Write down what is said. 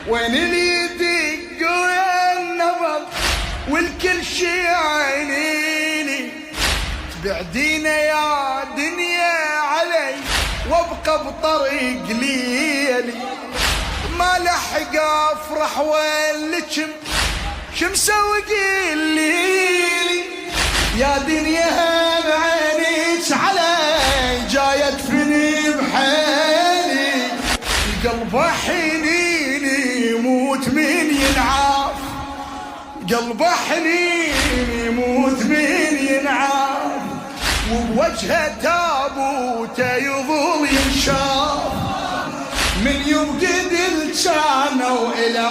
وين اللي يدق ويا النبض والكل شي عينيني. تبعدينا يا دنيا علي وابقى بطريق ليلي، ما لحق افرح ولكم شو مسوي قيلي. يا دنيا هم عينيك علي جاية تفني بحيلي، القلب حنيني يموت من ينعاف، قلب حنيني يموت من ينعاف، وبوجهه تابوته يظل ينشاف. من يوم قد كانوا الى